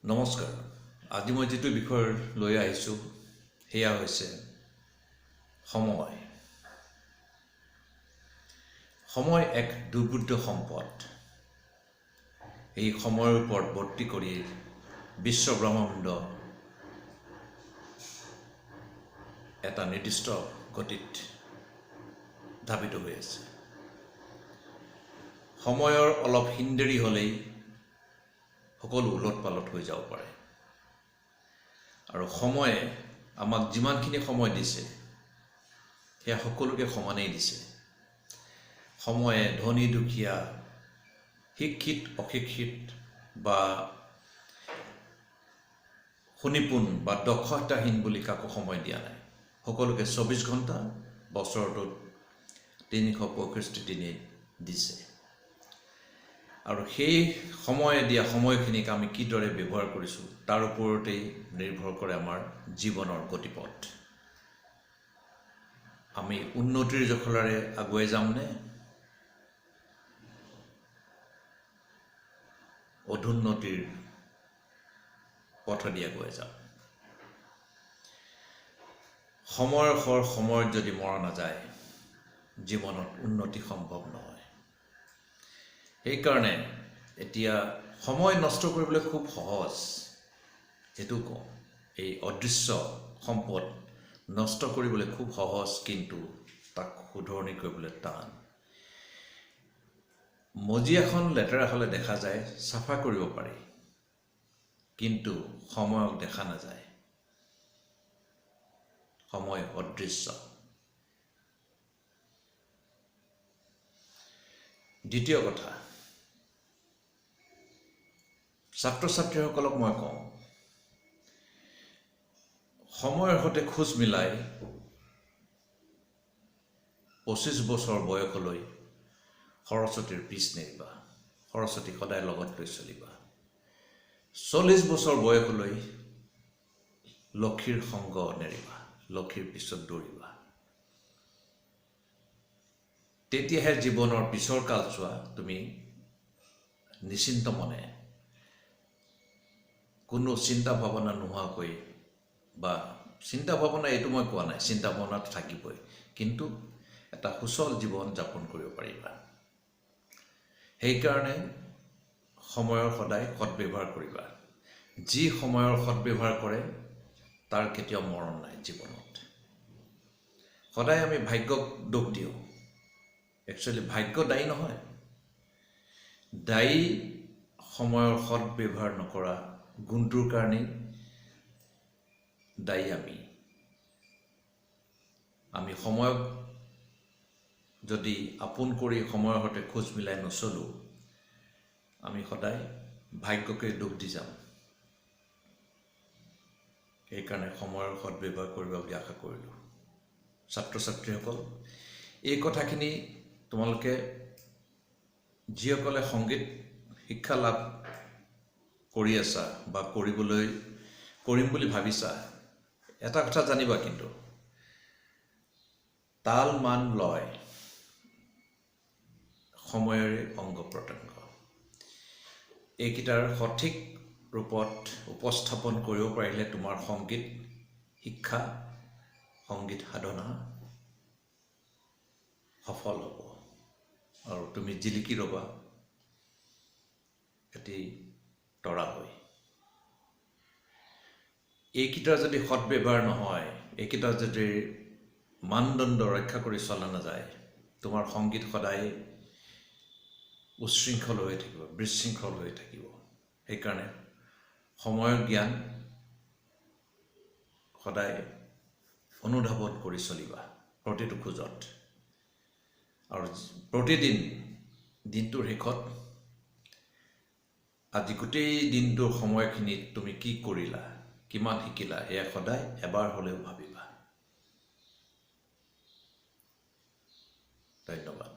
নমস্কাৰ। আজি মই যেটো বিষয় লৈ আহিছো হেয়া হৈছে সময়। সময় এক দুৰ্বোধ্য সম্পদ। এই সময়ৰ ওপৰত ভিত্তি কৰি বিশ্ব ব্ৰহ্মাণ্ড এটা নিৰ্দিষ্ট গতিত ধাবিত হৈ আছে। সময়ৰ অলপ হিন্দেৰি হ'লেই সকলো উলট-পালট হৈ যাব পাৰে। আৰু সময়ে আমাক যিমানখিনি সময় দিছে সেয়া সকলোকে সমানেই দিছে। সময়ে ধনী দুখীয়া, শিক্ষিত অশিক্ষিত বা শুনিপোন বা দক্ষতাহীন বুলি কাকো সময় দিয়া নাই। সকলোকে 24 ঘণ্টা বছৰটোত 365 দিন দিছে। আৰু সেই সময়ে দিয়া সময়খিনিক আমি কিদৰে ব্যৱহাৰ কৰিছোঁ তাৰ ওপৰতেই নিৰ্ভৰ কৰে আমাৰ জীৱনৰ গতিপথ। আমি উন্নতিৰ জখলাৰে আগুৱাই যামনে অধুন্নতিৰ পথেদি আগুৱাই যাম? সময়ত যদি মৰা নাযায় জীৱনত উন্নতি সম্ভৱ নহয়। সেইকাৰণে এতিয়া সময় নষ্ট কৰিবলৈ খুব সহজ। এইটো কওঁ, এই অদৃশ্য সম্পদ নষ্ট কৰিবলৈ খুব সহজ, কিন্তু তাক শুধৰণি কৰিবলৈ টান। মজিয়াখন লেতেৰা হ'লে দেখা যায়, চাফা কৰিব পাৰি, কিন্তু সময়ক দেখা নাযায়। সময় অদৃশ্য। দ্বিতীয় কথা, ছাত্ৰ ছাত্ৰীসকলক মই কওঁ, সময়ৰ সৈতে খোজ মিলাই 25 বছৰ বয়সলৈ সৰস্বতীৰ পিছ নেৰিবা। সৰস্বতী সদায় লগত লৈ চলিবা। 40 বছৰ বয়সলৈ লক্ষীৰ সংগ নেৰিবা, লক্ষীৰ পিছত দৌৰিবা। তেতিয়াহে জীৱনৰ পিছৰ কালছোৱা তুমি নিশ্চিন্ত মনে, কোনো চিন্তা ভাৱনা নোহোৱাকৈ, বা চিন্তা ভাৱনা এইটো মই কোৱা নাই, চিন্তা ভাৱনাটো থাকিবই, কিন্তু এটা সুচল জীৱন যাপন কৰিব পাৰিবা। সেইকাৰণে সময়ৰ সদায় সৎব্যৱহাৰ কৰিবা। যি সময়ৰ সৎব্যৱহাৰ কৰে তাৰ কেতিয়াও মৰণ নাই জীৱনত। সদায় আমি ভাগ্যক দোষ দিওঁ। একচুৱেলি ভাগ্য দায়ী নহয়, দায়ী সময়ৰ সৎব্যৱহাৰ নকৰা গুণটোৰ কাৰণেই দায়ী আমি সময়ক যদি আপোন কৰি সময়ৰ সৈতে খোজ মিলাই নচলোঁ, আমি সদায় ভাগ্যকে দোষ দি যাম। সেইকাৰণে সময়ৰ সৎব্যৱহাৰ কৰিবা বুলি আশা কৰিলোঁ। ছাত্ৰ ছাত্ৰীসকল, এই কথাখিনি তোমালোকে যিসকলে সংগীত শিক্ষা লাভ কৰি আছা বা কৰিম বুলি ভাবিছা, এটা কথা জানিবা, কিন্তু তাল মান লয় সময়ৰে অংগ প্ৰত্যংগ। এইকেইটাৰ সঠিক ৰূপত উপস্থাপন কৰিব পাৰিলে তোমাৰ সংগীত শিক্ষা, সংগীত সাধনা সফল হ'ব আৰু তুমি জিলিকি ৰবা এটি তৰা হৈ। এইকেইটাৰ যদি সৎব্যৱহাৰ নহয়, এইকেইটাৰ যদি মানদণ্ড ৰক্ষা কৰি চলা নাযায়, তোমাৰ সংগীত সদায় উচ্ছৃংখল হৈ থাকিব, বিশৃংখল হৈ থাকিব। সেইকাৰণে সময়ৰ জ্ঞান সদায় অনুধাৱন কৰি চলিবা প্ৰতিটো খোজত। আৰু প্ৰতিদিন দিনটোৰ শেষত আজি গোটেই দিনটোৰ সময়খিনিত তুমি কি কৰিলা, কিমান শিকিলা, এয়া সদায় এবাৰ হ'লেও ভাবিবা। ধন্যবাদ।